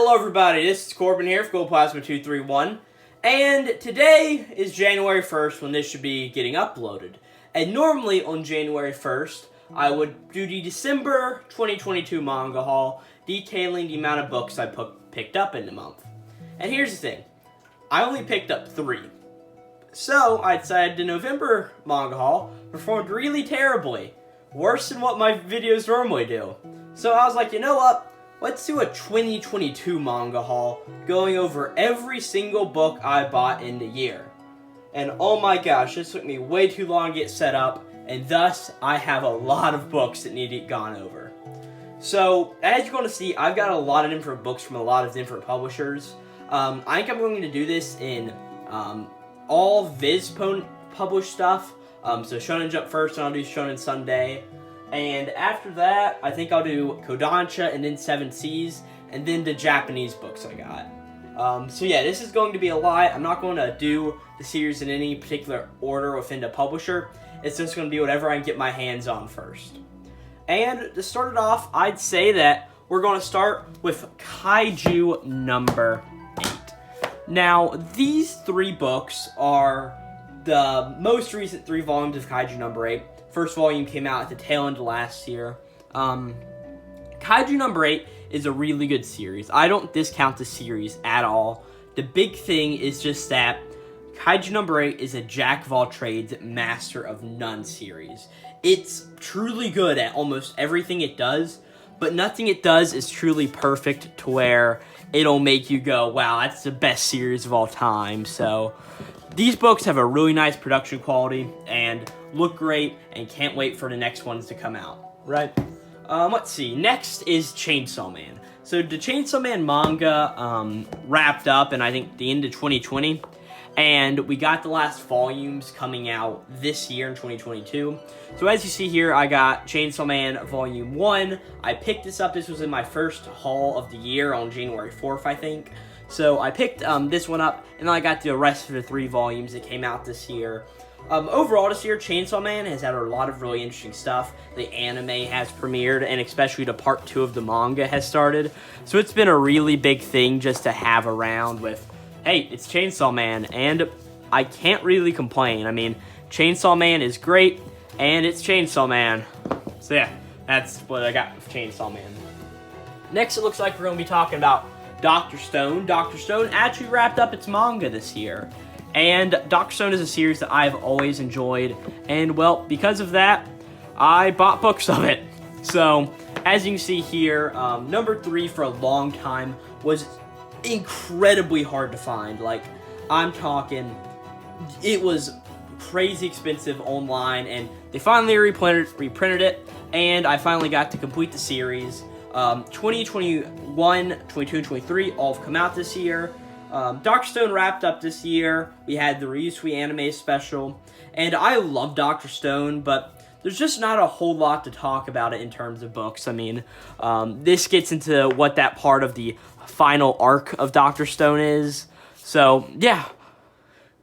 Hello everybody, this is Corbin here for Glowplasma231, and today is January 1st when this should be getting uploaded. And normally on January 1st, I would do the December 2022 manga haul, detailing the amount of books I picked up in the month. And here's the thing, I only picked up 3. So I decided the November manga haul performed really terribly, worse than what my videos normally do. So I was like, you know what? Let's do a 2022 manga haul, going over every single book I bought in the year. And oh my gosh, this took me way too long to get set up, and thus, I have a lot of books that need to get gone over. So, as you're going to see, I've got a lot of different books from a lot of different publishers. I think I'm going to do this in all Viz published stuff. So Shonen Jump first, and I'll do Shonen Sunday. And after that, I think I'll do Kodansha and then 7 Seas, and then the Japanese books I got. So yeah, this is going to be a lot. I'm not going to do the series in any particular order within the publisher. It's just going to be whatever I can get my hands on first. And to start it off, I'd say that we're going to start with Kaiju number 8. Now, these 3 books are the most recent 3 volumes of Kaiju number 8. First volume came out at the tail end of last year. Kaiju number 8 is a really good series. I don't discount the series at all. The big thing is just that Kaiju number 8 is a jack of all trades, master of none series. It's truly good at almost everything it does, but nothing it does is truly perfect to where it'll make you go, wow, that's the best series of all time. So these books have a really nice production quality and look great, and can't wait for the next ones to come out, right? Let's see, next is Chainsaw Man. So the Chainsaw Man manga wrapped up in, I think, the end of 2020, and we got the last volumes coming out this year in 2022. So as you see here, I got Chainsaw Man Volume 1. I picked this up, this was in my first haul of the year on January 4th, I think. So I picked this one up, and then I got the rest of the 3 volumes that came out this year. Overall this year, Chainsaw Man has had a lot of really interesting stuff. The anime has premiered, and especially the part 2 of the manga has started. So it's been a really big thing just to have around with, hey, it's Chainsaw Man, and I can't really complain. I mean, Chainsaw Man is great, and it's Chainsaw Man. So yeah, that's what I got with Chainsaw Man. Next, it looks like we're going to be talking about Dr. Stone. Dr. Stone actually wrapped up its manga this year. And Dr. Stone is a series that I've always enjoyed, and well, because of that, I bought books of it. So, as you can see here, number 3 for a long time was incredibly hard to find. Like, I'm talking, it was crazy expensive online, and they finally reprinted it, and I finally got to complete the series. 2021, 22, and 23 all have come out this year. Dr. Stone wrapped up this year. We had the Ryusui anime special, and I love Dr. Stone, but there's just not a whole lot to talk about it in terms of books. I mean, this gets into what that part of the final arc of Dr. Stone is. So, yeah,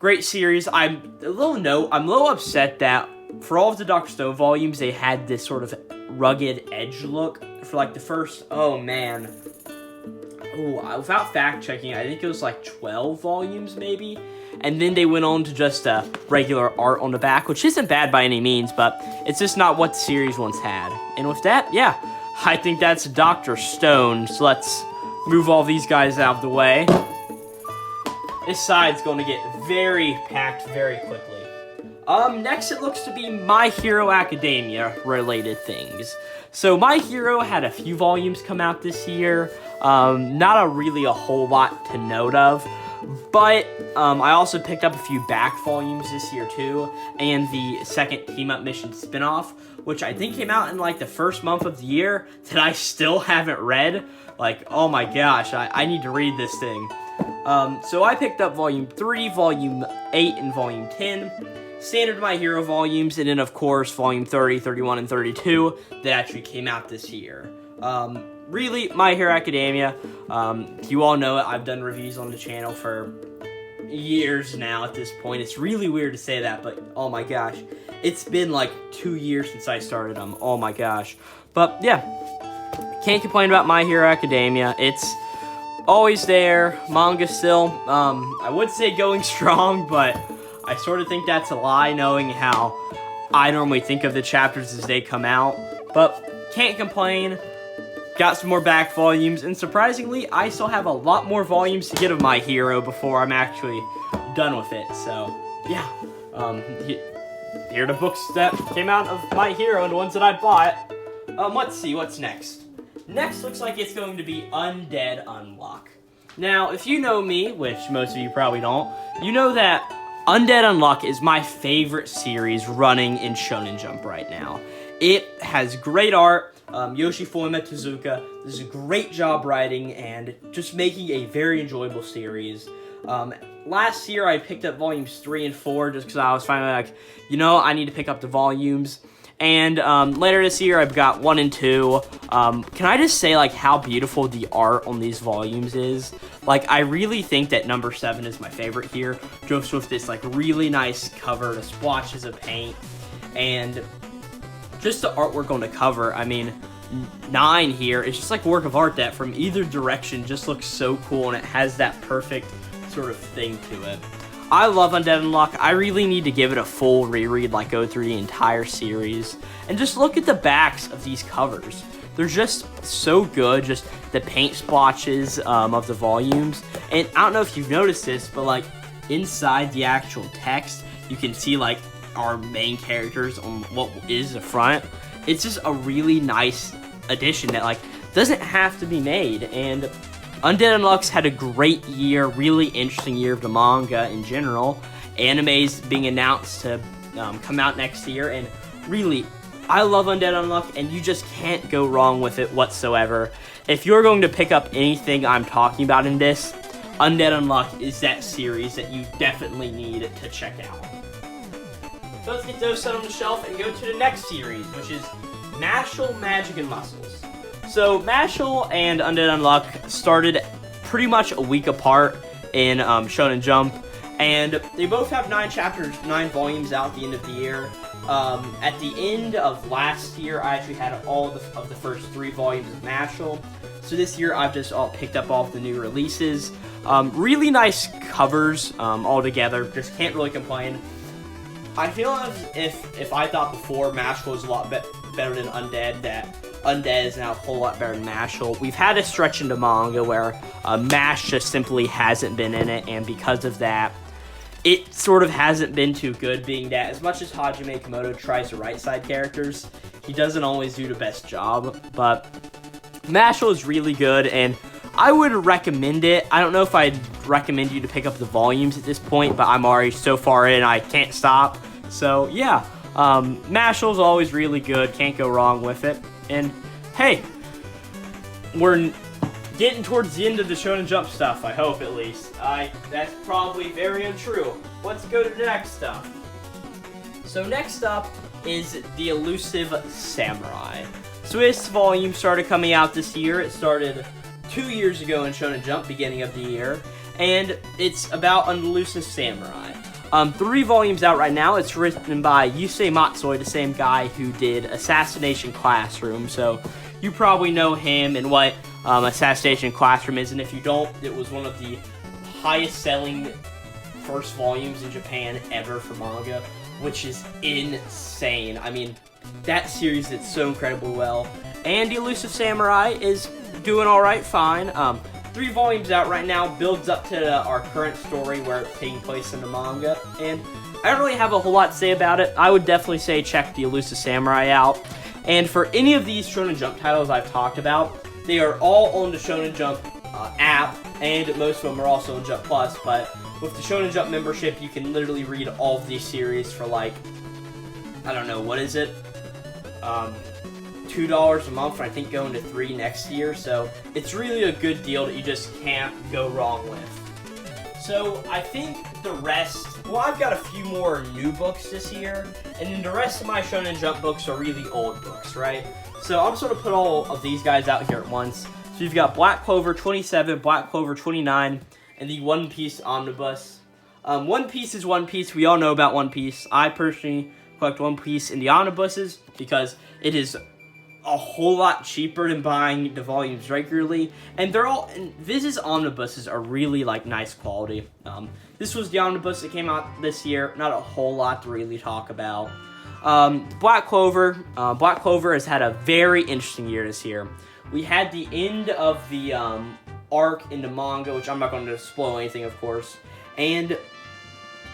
great series. I'm a little upset that for all of the Dr. Stone volumes, they had this sort of rugged edge look for like the first, oh man. Ooh, without fact-checking, I think it was like 12 volumes, maybe. And then they went on to just regular art on the back, which isn't bad by any means, but it's just not what the series once had. And with that, yeah, I think that's Dr. Stone. So let's move all these guys out of the way. This side's going to get very packed very quickly. Next it looks to be My Hero Academia related things. So My Hero had a few volumes come out this year. Not really a whole lot to note of, but I also picked up a few back volumes this year too, and the second Team Up Mission spinoff, which I think came out in like the first month of the year that I still haven't read. Like, oh my gosh, I need to read this thing. So I picked up Volume 3, Volume 8, and Volume 10. Standard My Hero volumes, and then of course Volume 30, 31, and 32 that actually came out this year. Really, My Hero Academia, you all know it, I've done reviews on the channel for years now at this point. It's really weird to say that, but oh my gosh. It's been like 2 years since I started them, oh my gosh. But yeah, can't complain about My Hero Academia. It's always there. Manga still, I would say going strong, but I sort of think that's a lie, knowing how I normally think of the chapters as they come out. But can't complain. Got some more back volumes, and surprisingly, I still have a lot more volumes to get of My Hero before I'm actually done with it. So, yeah. Here are the books that came out of My Hero and the ones that I bought. Let's see, what's next? Next looks like it's going to be Undead Unluck. Now, if you know me, which most of you probably don't, you know that Undead Unluck is my favorite series running in Shonen Jump right now. It has great art. Yoshifumi Tezuka does a great job writing and just making a very enjoyable series. Last year I picked up volumes 3 and 4 just because I was finally like, you know, I need to pick up the volumes. And later this year I've got 1 and 2. Can I just say like how beautiful the art on these volumes is? Like, I really think that number 7 is my favorite here. Just with this like really nice cover, the splotches of paint, and just the artwork on the cover. I mean, 9 here is just like a work of art that from either direction just looks so cool, and it has that perfect sort of thing to it. I love Undead Unluck. I really need to give it a full reread, like go through the entire series, and just look at the backs of these covers. They're just so good, just the paint splotches of the volumes. And I don't know if you've noticed this, but like inside the actual text, you can see like our main characters on what is the front. It's just a really nice addition that like doesn't have to be made. And Undead Unluck's had a great year, really interesting year of the manga in general. Anime's being announced to come out next year, and really, I love Undead Unluck, and you just can't go wrong with it whatsoever. If you're going to pick up anything I'm talking about in this, Undead Unluck is that series that you definitely need to check out. So let's get those set on the shelf and go to the next series, which is Mashle, Magic, and Muscles. So Mashle and Undead Unluck started pretty much a week apart in Shonen Jump, and they both have 9 chapters, 9 volumes out at the end of the year. At the end of last year, I actually had all of the first 3 volumes of Mashle. So this year, I've just all picked up all of the new releases. Really nice covers all together. Just can't really complain. I feel as if I thought before Mashle was a lot better than Undead, that Undead is now a whole lot better than Mashle. We've had a stretch into manga where Mash just simply hasn't been in it, and because of that, it sort of hasn't been too good, being that as much as Hajime Komodo tries to write side characters, he doesn't always do the best job. But Mashle is really good, and I would recommend it. I don't know if I'd recommend you to pick up the volumes at this point, but I'm already so far in, I can't stop. So yeah, Mashle is always really good, can't go wrong with it. And hey, we're getting towards the end of the Shonen Jump stuff, I hope at least. That's probably very untrue. Let's go to the next stuff. So next up is the Elusive Samurai. So this volume started coming out this year. It started 2 years ago in Shonen Jump, beginning of the year, and it's about an elusive samurai. 3 volumes out right now. It's written by Yusei Matsui, the same guy who did Assassination Classroom, so you probably know him and what Assassination Classroom is, and if you don't, it was one of the highest selling first volumes in Japan ever for manga, which is insane. I mean, that series did so incredibly well. And the Elusive Samurai is doing alright, fine. 3 volumes out right now, builds up to our current story where it's taking place in the manga, and I don't really have a whole lot to say about it. I would definitely say check the Elusive Samurai out. And for any of these Shonen Jump titles I've talked about, they are all on the Shonen Jump app, and most of them are also on Jump Plus, but with the Shonen Jump membership, you can literally read all of these series for like, I don't know, what is it? $2 a month, and I think going to $3 next year, so it's really a good deal that you just can't go wrong with. So I think the rest, well, I've got a few more new books this year, and then the rest of my Shonen Jump books are really old books, right? So I'm just going to put all of these guys out here at once. So you've got Black Clover 27, Black Clover 29, and the One Piece Omnibus. One Piece is One Piece. We all know about One Piece. I personally collect One Piece in the omnibuses because it is a whole lot cheaper than buying the volumes regularly, and Viz's omnibuses are really like nice quality. This was the omnibus that came out this year. Not a whole lot to really talk about. Black Clover. Black Clover has had a very interesting year this year. We had the end of the arc into manga, which I'm not going to spoil anything, of course, and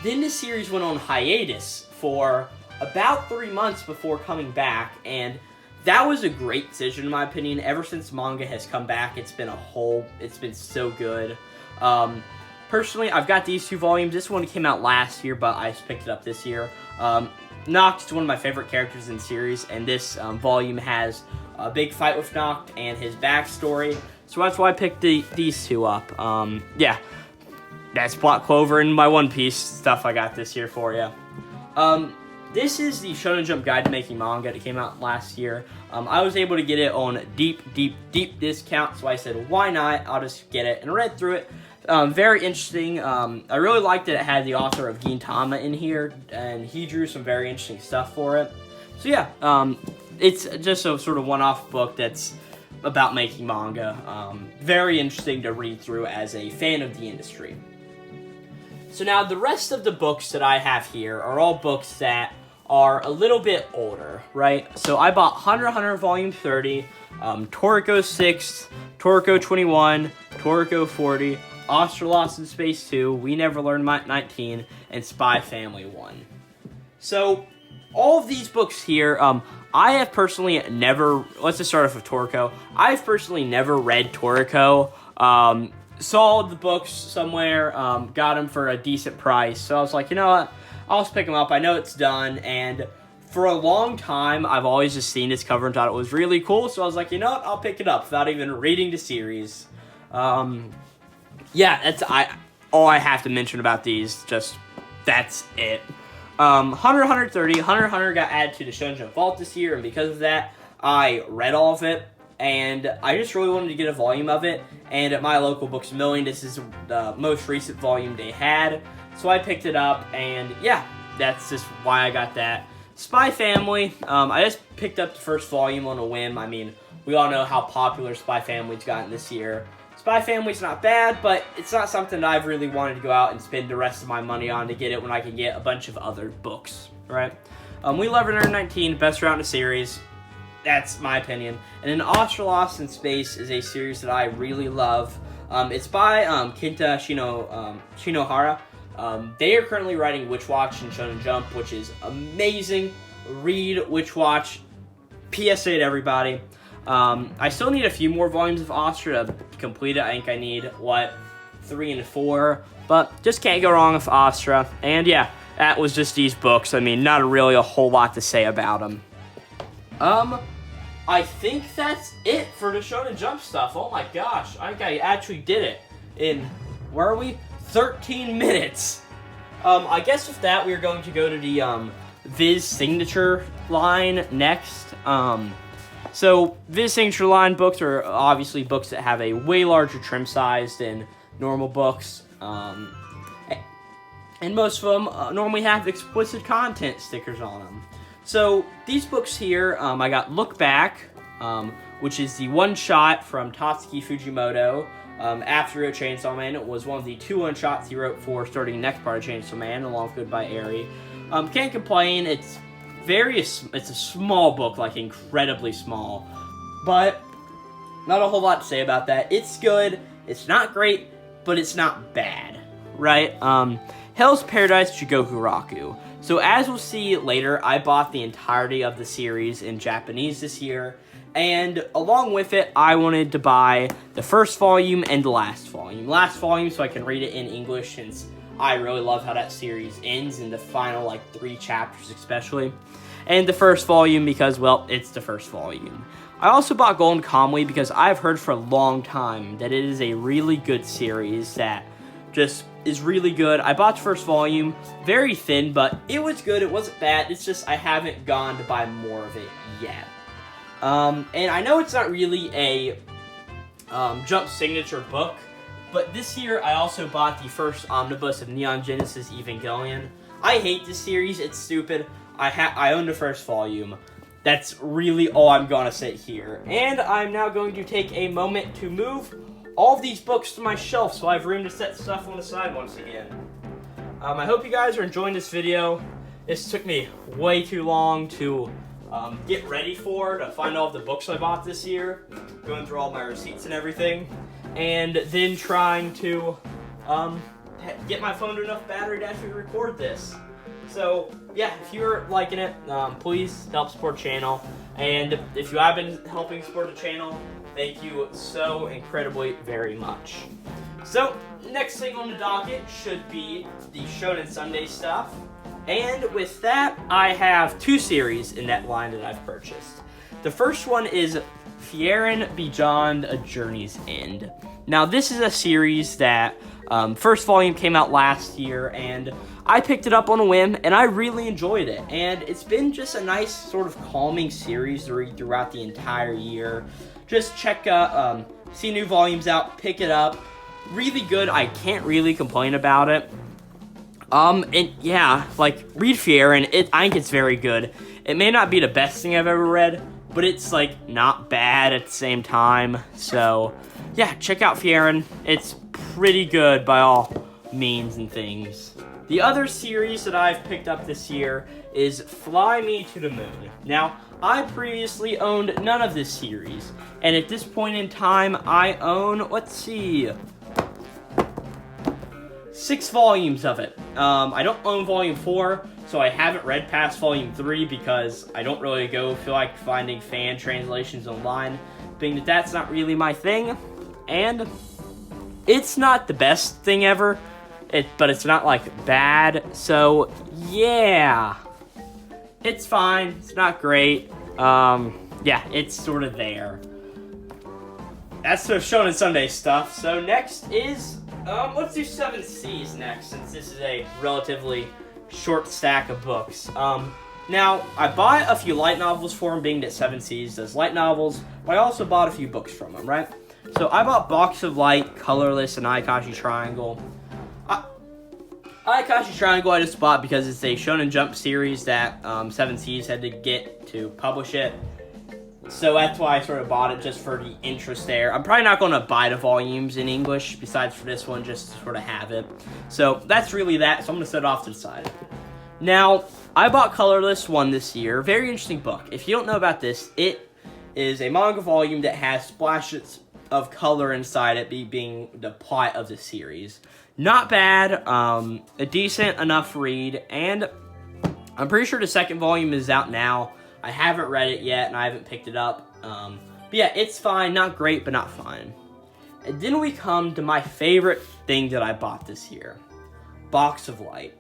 then the series went on hiatus for about 3 months before coming back, and that was a great decision in my opinion. Ever since manga has come back, it's been so good. Personally, I've got these 2 volumes. This one came out last year, but I picked it up this year. Noct is one of my favorite characters in the series, and this volume has a big fight with Noct and his backstory, so that's why I picked these 2 up. Yeah, that's Black Clover and my One Piece stuff I got this year for you. This is the Shonen Jump Guide to Making Manga that came out last year. I was able to get it on deep discount, so I said, why not? I'll just get it, and I read through it. Very interesting. I really liked that it had the author of Gintama in here, and he drew some very interesting stuff for it. So yeah, it's just a sort of one-off book that's about making manga. Very interesting to read through as a fan of the industry. So now the rest of the books that I have here are all books that are a little bit older, right? So I bought Hunter x Hunter Volume 30, Toriko 6, Toriko 21, Toriko 40, Australops in Space 2, We Never Learned 19, and Spy Family 1. So, all of these books here, I have personally never, let's just start off with Toriko. I've personally never read Toriko. Saw the books somewhere, got them for a decent price, so I was like, you know what, I'll just pick them up. I know it's done, and for a long time, I've always just seen this cover and thought it was really cool, so I was like, you know what, I'll pick it up without even reading the series. Yeah, that's all I have to mention about these, that's it. Hunter x Hunter 30, Hunter x Hunter got added to the Shonen Jump Vault this year, and because of that, I read all of it, and I just really wanted to get a volume of it, and at my local Books A Million, this is the most recent volume they had, so I picked it up, and yeah, that's just why I got that. Spy Family, I just picked up the first volume on a whim. I mean, we all know how popular Spy Family's gotten this year. Spy Family's not bad, but it's not something that I've really wanted to go out and spend the rest of my money on to get it when I can get a bunch of other books, right? We Love 19, best route in the series. That's my opinion. And then Australops in Space is a series that I really love. It's by Kenta Shinohara. They are currently writing Witch Watch and Shonen Jump, which is amazing. Read Witch Watch. PSA to everybody. I still need a few more volumes of Astra to complete it. I think I need, 3 and 4? But just can't go wrong with Astra. And yeah, that was just these books. I mean, not really a whole lot to say about them. I think that's it for the Shonen Jump stuff. Oh my gosh, I think I actually did it in, 13 minutes. I guess with that, we're going to go to the Viz Signature line next. So, Viz Signature line books are obviously books that have a way larger trim size than normal books. And most of them normally have explicit content stickers on them. So, these books here, I got Look Back, which is the one-shot from Tatsuki Fujimoto after he wrote Chainsaw Man. It was one of the 2 one-shots he wrote for starting the next part of Chainsaw Man, along with Goodbye Eri. Can't complain, it's a small book, like incredibly small, but not a whole lot to say about that. It's good, it's not great, but it's not bad, right? Hell's Paradise Jigoku Raku. So as we'll see later, I bought the entirety of the series in Japanese this year, and along with it, I wanted to buy the first volume and the last volume. Last volume so I can read it in English, since I really love how that series ends in the final, 3 chapters especially. And the first volume because, well, it's the first volume. I also bought Golden Kamuy because I've heard for a long time that it is a really good series that just is really good. I bought the first volume, very thin, but it was good. It wasn't bad. It's just I haven't gone to buy more of it yet. And I know it's not really a Jump signature book, but this year I also bought the first omnibus of Neon Genesis Evangelion. I hate this series. It's stupid. I own the first volume. that's really all I'm going to say here. And I'm now going to take a moment to move all of these books to my shelf so I have room to set stuff on the side once again. I hope you guys are enjoying this video. This took me way too long to get ready to find all of the books I bought this year, going through all my receipts and everything, and then trying to get my phone to enough battery to actually record this. So yeah, if you're liking it, please help support the channel, and if you have been helping support the channel, thank you so incredibly very much. So next thing on the docket should be the Shonen Sunday stuff. And with that, I have two series in that line that I've purchased. The first one is Frieren Beyond a Journey's End. Now, this is a series that first volume came out last year, and I picked it up on a whim, and I really enjoyed it. And it's been just a nice sort of calming series to read throughout the entire year. Just check out, see new volumes out, pick it up. Really good. I can't really complain about it. And yeah, like, read Frieren. I think it's very good. It may not be the best thing I've ever read, but it's, like, not bad at the same time. So, yeah, check out Frieren. It's pretty good by all means and things. The other series that I've picked up this year is Fly Me to the Moon. Now, I previously owned none of this series, and at this point in time, I own, let's see, 6 volumes of it. I don't own volume 4, so I haven't read past volume 3 because I don't really feel like finding fan translations online, being that that's not really my thing, and it's not the best thing ever, but it's not, like, bad, so, yeah. It's fine, it's not great, yeah, it's sort of there. That's the Shonen Sunday stuff, so next is, let's do 7 Seas next, since this is a relatively short stack of books. Now, I bought a few light novels for him, being that 7 Seas does light novels, but I also bought a few books from him, right? So I bought Box of Light, Colorless, and Ayakashi Triangle. Ayakashi Triangle I just bought because it's a Shonen Jump series that 7 Seas had to get to publish it. So that's why I sort of bought it, just for the interest there. I'm probably not going to buy the volumes in English, besides for this one, just to sort of have it. So that's really that, so I'm going to set it off to the side. Now, I bought Colorless 1 this year. Very interesting book. If you don't know about this, it is a manga volume that has splashes of color inside it, being the plot of the series. Not bad, a decent enough read, and I'm pretty sure the second volume is out now. I haven't read it yet, and I haven't picked it up. But yeah, it's fine. Not great, but not fine. And then we come to my favorite thing that I bought this year. Box of Light.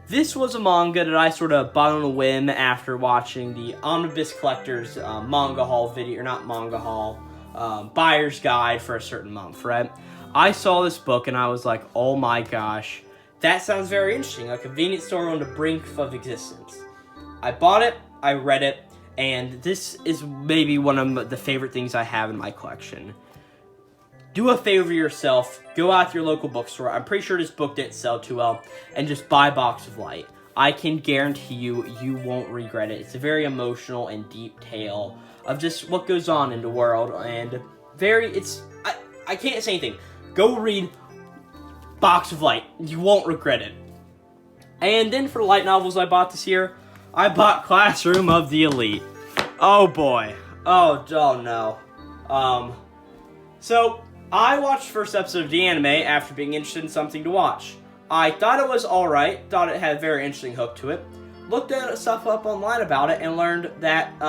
This was a manga that I sort of bought on a whim after watching the Omnibus Collector's manga haul video, or not manga haul, buyer's guide for a certain month, right? I saw this book, and I was like, oh my gosh, that sounds very interesting. A convenience store on the brink of existence. I bought it. I read it, and this is maybe one of the favorite things I have in my collection. Do a favor to yourself, go out to your local bookstore, I'm pretty sure this book didn't sell too well, and just buy Box of Light. I can guarantee you, you won't regret it. It's a very emotional and deep tale of just what goes on in the world, and I can't say anything. Go read Box of Light, you won't regret it. And then for the light novels I bought this year, I bought Classroom of the Elite. Oh boy. Oh no. So, I watched the first episode of the anime after being interested in something to watch. I thought it was alright, thought it had a very interesting hook to it. Looked at stuff up online about it and learned that,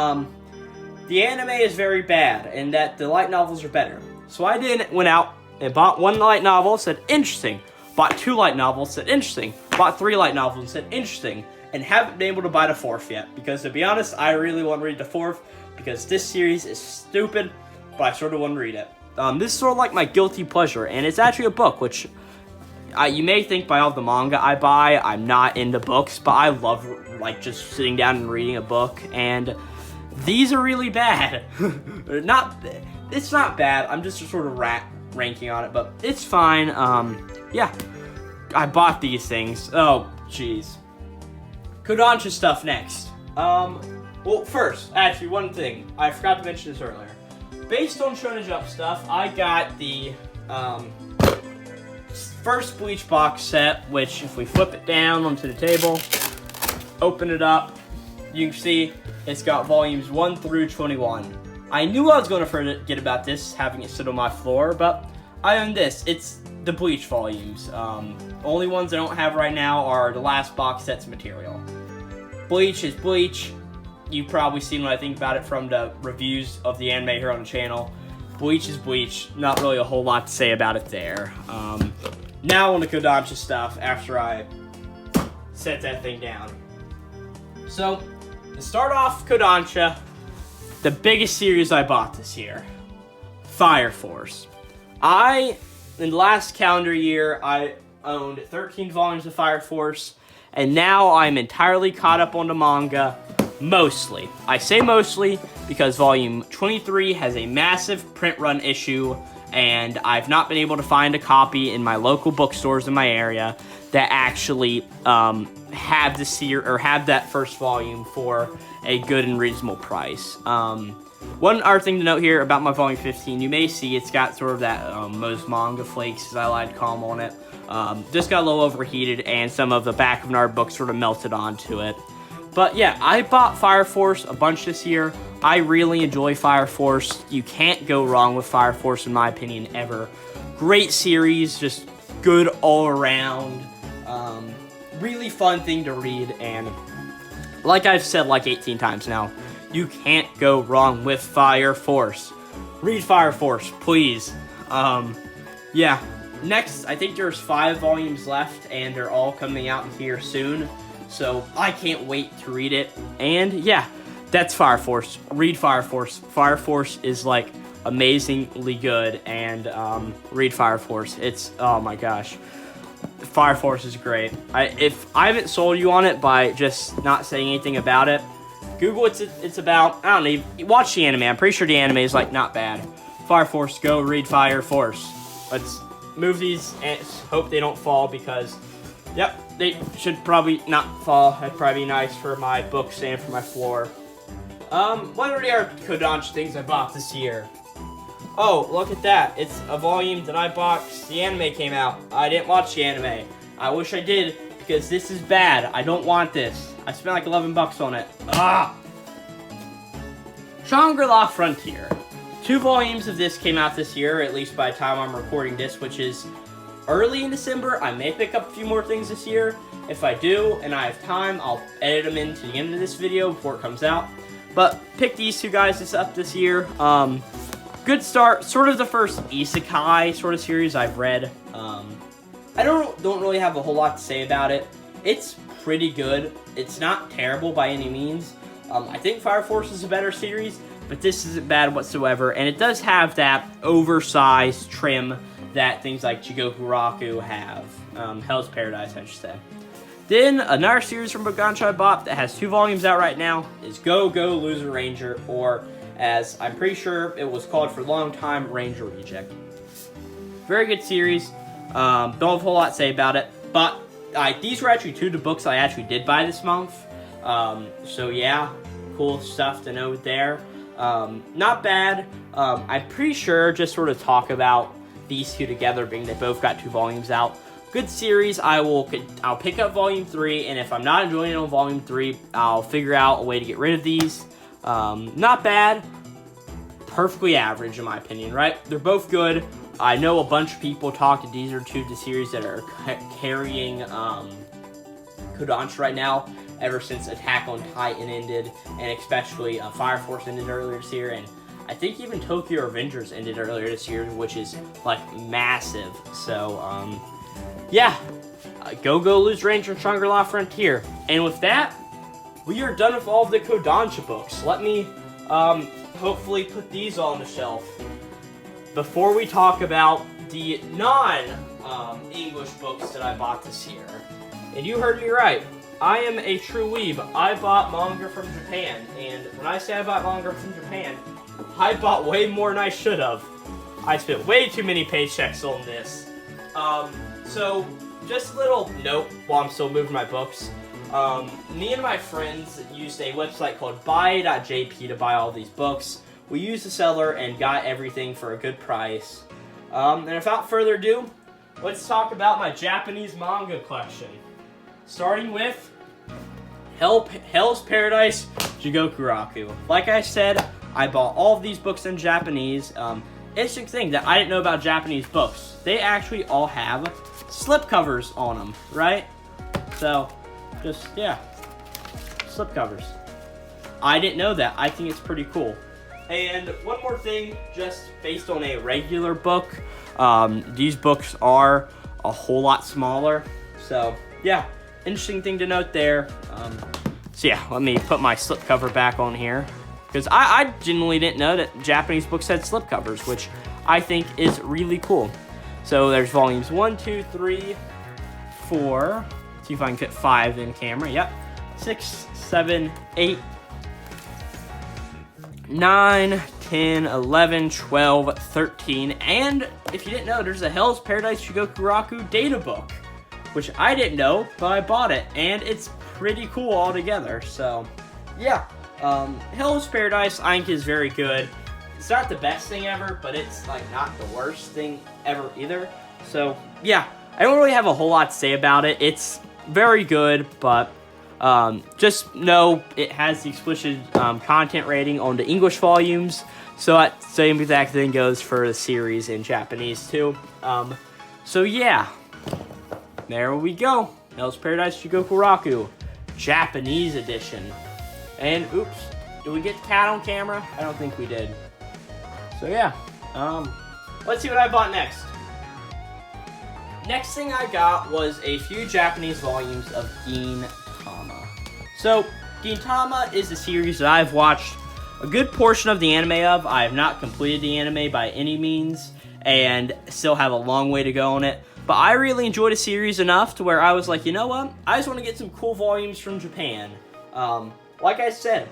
the anime is very bad and that the light novels are better. So I went out and bought 1 light novel, said interesting. Bought 2 light novels, said interesting. Bought 3 light novels and said interesting. And haven't been able to buy the 4th yet, because to be honest, I really want to read the 4th, because this series is stupid, but I sort of want to read it. This is sort of like my guilty pleasure, and it's actually a book, which you may think by all the manga I buy, I'm not into books, but I love, like, just sitting down and reading a book, and these are really bad. It's not bad, I'm just sort of ranking on it, but it's fine. Yeah, I bought these things. Oh, jeez. Kodansha stuff next. Well, first, actually, one thing. I forgot to mention this earlier. Based on Shonen Jump stuff, I got the first Bleach box set, which if we flip it down onto the table, open it up, you can see it's got volumes 1 through 21. I knew I was going to forget about this, having it sit on my floor, but I own this. It's the Bleach volumes. Only ones I don't have right now are the last box set's material. Bleach is Bleach. You've probably seen what I think about it from the reviews of the anime here on the channel. Bleach is Bleach. Not really a whole lot to say about it there. Now on the Kodansha stuff after I set that thing down. So, to start off Kodansha, the biggest series I bought this year, Fire Force. In the last calendar year, I owned 13 volumes of Fire Force, and now I'm entirely caught up on the manga, mostly. I say mostly because volume 23 has a massive print run issue, and I've not been able to find a copy in my local bookstores in my area that actually have that first volume for a good and reasonable price. One other thing to note here about my volume 15, you may see it's got sort of that most manga flakes, as I like to call them, on it. Just got a little overheated, and some of the back of our book sort of melted onto it. But yeah, I bought Fire Force a bunch this year. I really enjoy Fire Force. You can't go wrong with Fire Force, in my opinion, ever. Great series, just good all around. Really fun thing to read, and like I've said like 18 times now, you can't go wrong with Fire Force. Read Fire Force, please. Yeah. Next, I think there's 5 volumes left, and they're all coming out here soon. So I can't wait to read it. And yeah, that's Fire Force. Read Fire Force. Fire Force is like amazingly good, and read Fire Force. It's, oh my gosh. Fire Force is great. If I haven't sold you on it by just not saying anything about it, Google what it's about. I don't know. Watch the anime. I'm pretty sure the anime is like not bad. Fire Force. Go read Fire Force. Let's move these and hope they don't fall because, yep, they should probably not fall. That'd probably be nice for my books and for my floor. What are the other Kodansha things I bought this year? Oh, look at that. It's a volume that I bought. The anime came out. I didn't watch the anime. I wish I did, because this is bad. I don't want this. I spent like 11 bucks on it. Ah! Shangri-La Frontier. 2 volumes of this came out this year, at least by the time I'm recording this, which is early in December. I may pick up a few more things this year. If I do, and I have time, I'll edit them into the end of this video before it comes out. But pick these 2 guys up this year. Good start. Sort of the first isekai sort of series I've read. I don't really have a whole lot to say about it. It's pretty good. It's not terrible by any means. I think Fire Force is a better series, but this isn't bad whatsoever. And it does have that oversized trim that things like Jigoku Raku have. Hell's Paradise, I should say. Then, another series from Kodansha I bought that has 2 volumes out right now is Go Go Loser Ranger, or as I'm pretty sure it was called for a long time, Ranger Reject. Very good series. Don't have a whole lot to say about it, but these were actually 2 of the books I actually did buy this month. So yeah, cool stuff to know there. Not bad. I'm pretty sure, just sort of talk about these 2 together, being they both got 2 volumes out. Good series. I'll pick up volume 3, and if I'm not enjoying it on volume 3, I'll figure out a way to get rid of these. Not bad. Perfectly average, in my opinion, right? They're both good. I know a bunch of people talk, these are 2 of the series that are carrying Kodansha right now, ever since Attack on Titan ended, and especially Fire Force ended earlier this year, and I think even Tokyo Revengers ended earlier this year, which is, like, massive. So, yeah. Go Go Loser Ranger and Shangri-La Frontier. And with that, we are done with all of the Kodansha books. Let me, hopefully put these on the shelf before we talk about the non-English books that I bought this year. And you heard me right. I am a true weeb. I bought manga from Japan. And when I say I bought manga from Japan, I bought way more than I should have. I spent way too many paychecks on this. So, just a little note while I'm still moving my books. Me and my friends used a website called buy.jp to buy all these books. We used the seller and got everything for a good price. And without further ado, let's talk about my Japanese manga collection. Starting with Hell's Paradise Jigokuraku. Like I said, I bought all of these books in Japanese. Interesting thing that I didn't know about Japanese books. They actually all have slipcovers on them, right? So, just, yeah, slipcovers. I didn't know that. I think it's pretty cool. And one more thing, just based on a regular book, these books are a whole lot smaller. So, yeah, interesting thing to note there. So, yeah, let me put my slipcover back on here. Because I genuinely didn't know that Japanese books had slipcovers, which I think is really cool. So there's volumes 1, 2, 3, 4. See if I can fit 5 in camera. Yep. 6, 7, 8, 9, 10, 11, 12, 13. And if you didn't know, there's a Hell's Paradise Jigokuraku data book, which I didn't know, but I bought it. And it's pretty cool altogether. So, yeah. Hell's Paradise, I think, is very good. It's not the best thing ever, but it's, like, not the worst thing ever either. So, yeah, I don't really have a whole lot to say about it. It's very good, but just know it has the explicit content rating on the English volumes. So that same exact thing goes for the series in Japanese, too. So, yeah, there we go. Hell's Paradise Jigokuraku, Japanese edition. And, oops, did we get the cat on camera? I don't think we did. So, yeah. Let's see what I bought next. Next thing I got was a few Japanese volumes of Gintama. So, Gintama is a series that I've watched a good portion of the anime of. I have not completed the anime by any means, and still have a long way to go on it. But I really enjoyed the series enough to where I was like, you know what? I just want to get some cool volumes from Japan. Like I said,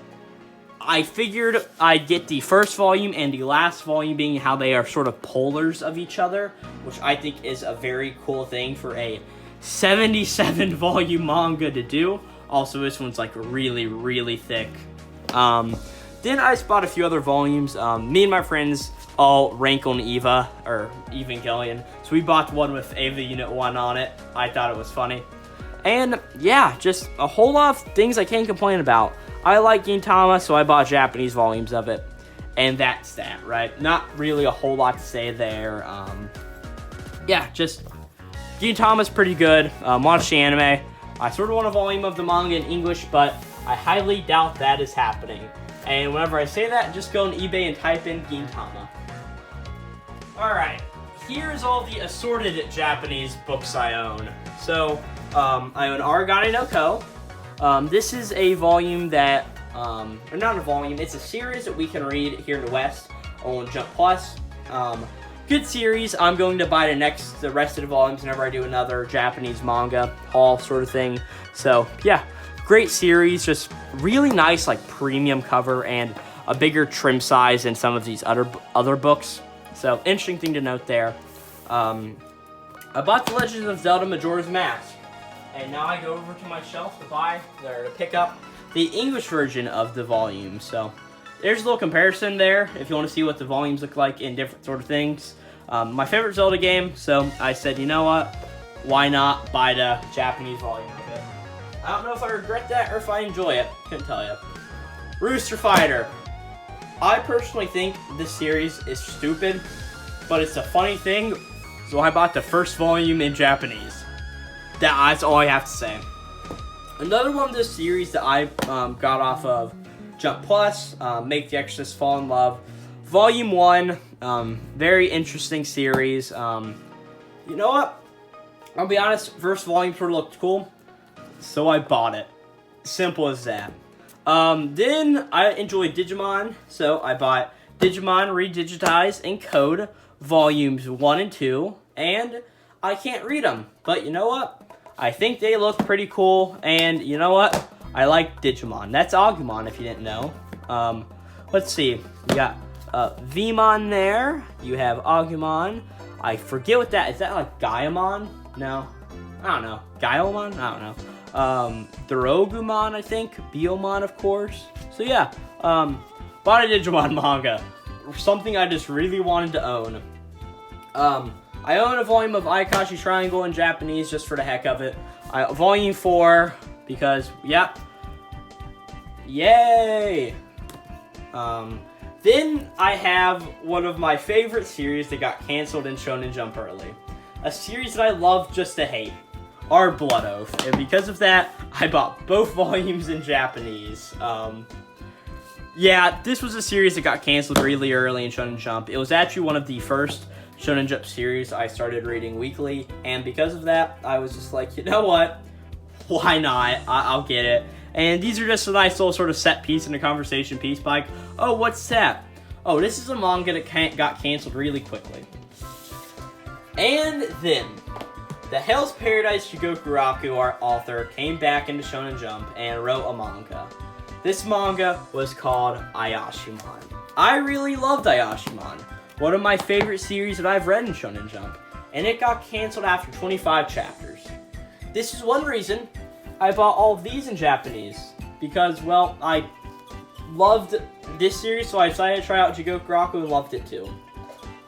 I figured I'd get the first volume and the last volume being how they are sort of polars of each other, which I think is a very cool thing for a 77 volume manga to do. Also, this one's like really, really thick. Then I just bought a few other volumes. Me and my friends all rank on Eva, or Evangelion. So we bought one with Eva Unit 1 on it. I thought it was funny. And yeah, just a whole lot of things I can't complain about. I like Gintama, so I bought Japanese volumes of it. And that's that, right? Not really a whole lot to say there. Yeah, just Gintama's pretty good. Watch the anime. I sort of want a volume of the manga in English, but I highly doubt that is happening. And whenever I say that, just go on eBay and type in Gintama. Alright, here's all the assorted Japanese books I own. So, I own Aragane no Ko. This is a volume that, or not a volume, it's a series that we can read here in the West on Jump Plus. Good series. I'm going to buy the rest of the volumes whenever I do another Japanese manga haul sort of thing. So, yeah, great series. Just really nice, like, premium cover and a bigger trim size than some of these other books. So, interesting thing to note there. I bought The Legend of Zelda Majora's Mask. And now I go over to my shelf to pick up the English version of the volume. So there's a little comparison there if you want to see what the volumes look like in different sort of things. My favorite Zelda game, so I said, you know what? Why not buy the Japanese volume of it? I don't know if I regret that or if I enjoy it. Couldn't tell you. Rooster Fighter. I personally think this series is stupid, but it's a funny thing, so I bought the first volume in Japanese. That's all I have to say. Another one of this series that I got off of Jump Plus, Make the Exorcist Fall in Love. Volume 1, very interesting series. You know what? I'll be honest, first volume sort of looked cool, so I bought it. Simple as that. Then I enjoyed Digimon, so I bought Digimon Redigitized in Code, Volumes 1 and 2, and I can't read them, but you know what? I think they look pretty cool, and you know what? I like Digimon. That's Agumon, if you didn't know. Let's see. You got Vmon there. You have Agumon. I forget what that is. That like Gaiamon? No. I don't know. Gaiamon? I don't Thorogumon, I think, Biomon, of course. So yeah, bought a Digimon manga, something I just really wanted to own. I own a volume of Ayakashi Triangle in Japanese just for the heck of it. Volume 4, because, yep. Yay! Then I have one of my favorite series that got canceled in Shonen Jump early. A series that I love just to hate. Our Blood Oath. And because of that, I bought both volumes in Japanese. Yeah, this was a series that got canceled really early in Shonen Jump. It was actually one of the first Shonen Jump series I started reading weekly, and because of that, I was just like, you know what? Why not? I'll get it. And these are just a nice little sort of set piece and a conversation piece, like, oh, what's that? Oh, this is a manga that got canceled really quickly. And then, the Hell's Paradise Shigokuraku, our author, came back into Shonen Jump and wrote a manga. This manga was called Ayashimon. I really loved Ayashimon. One of my favorite series that I've read in Shonen Jump, and it got canceled after 25 chapters. This is one reason I bought all of these in Japanese, because, well, I loved this series, so I decided to try out Shigokuraku and loved it too.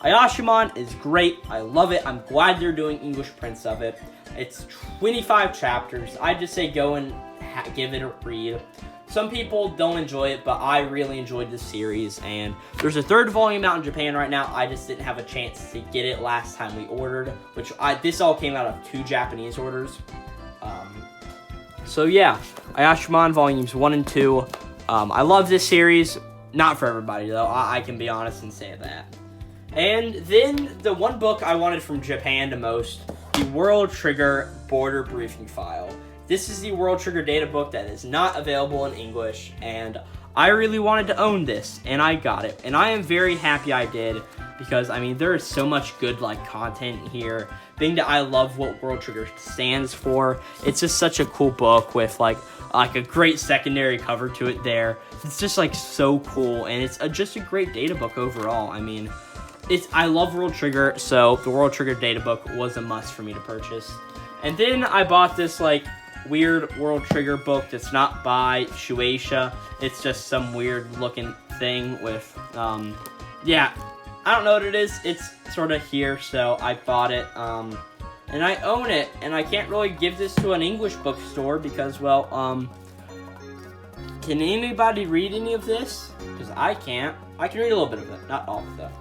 Ayashimon is great. I love it. I'm glad they're doing English prints of it. It's 25 chapters. I just say go and give it a read. Some people don't enjoy it, but I really enjoyed this series, and there's a third volume out in Japan right now. I just didn't have a chance to get it last time we ordered, this all came out of 2 Japanese orders. So yeah, Ayashimon volumes 1 and 2. I love this series. Not for everybody, though. I can be honest and say that. And then the one book I wanted from Japan the most, the World Trigger Border Briefing File. This is the World Trigger data book that is not available in English, and I really wanted to own this, and I got it. And I am very happy I did, because, I mean, there is so much good, content here. Being that I love what World Trigger stands for, it's just such a cool book with, a great secondary cover to it there. It's just, so cool, and it's just a great data book overall. I mean, I love World Trigger, so the World Trigger data book was a must for me to purchase. And then I bought this, weird World Trigger book that's not by Shueisha. It's just some weird looking thing with, yeah, I don't know what it is. It's sort of here, so I bought it, and I own it, and I can't really give this to an English bookstore because, well, can anybody read any of this? Because I can't. I can read a little bit of it, not all of it, though.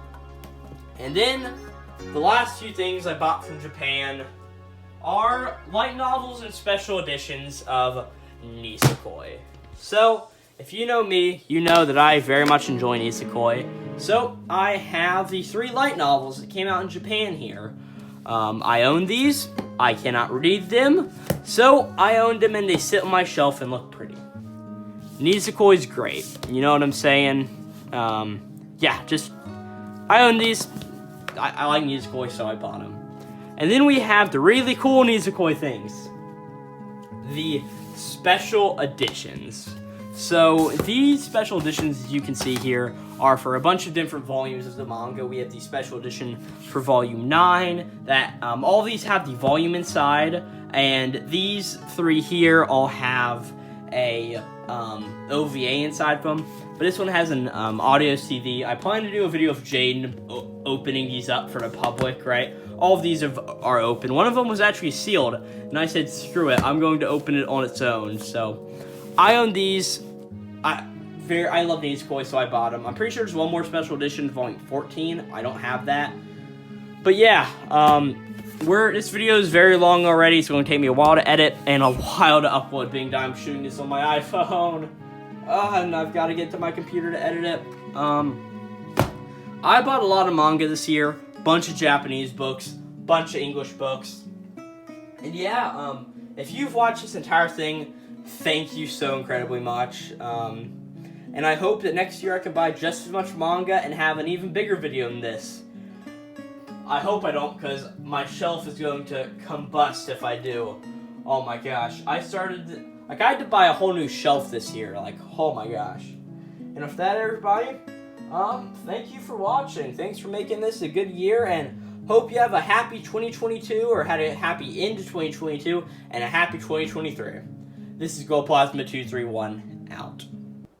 And then, the last few things I bought from Japan are light novels and special editions of Nisekoi. So, if you know me, you know that I very much enjoy Nisekoi. So, I have the 3 light novels that came out in Japan here. I own these. I cannot read them. So, I owned them and they sit on my shelf and look pretty. Nisekoi's great. You know what I'm saying? Yeah, I own these. I like Nisekoi, so I bought them. And then we have the really cool Nisekoi things. The special editions. So, these special editions, as you can see here, are for a bunch of different volumes of the manga. We have the special edition for volume 9, that, all of these have the volume inside, and these 3 here all have a, OVA inside them. But this one has an, audio CD. I plan to do a video of Jaden opening these up for the public, right? All of these are open. One of them was actually sealed, and I said, screw it, I'm going to open it on its own. So, I own these. I love Nisekoi, so I bought them. I'm pretty sure there's one more special edition, volume 14. I don't have that. But yeah, this video is very long already. It's going to take me a while to edit and a while to upload, being that I'm shooting this on my iPhone. And I've got to get to my computer to edit it. I bought a lot of manga this year. Bunch of Japanese books. Bunch of English books. And yeah, if you've watched this entire thing, thank you so incredibly much. And I hope that next year I can buy just as much manga and have an even bigger video than this. I hope I don't, because my shelf is going to combust if I do. Oh my gosh. I had to buy a whole new shelf this year. Oh my gosh. And with that, everybody, thank you for watching. Thanks for making this a good year, and hope you have a happy 2022, or had a happy end to 2022, and a happy 2023. This is Glowplasma231 out.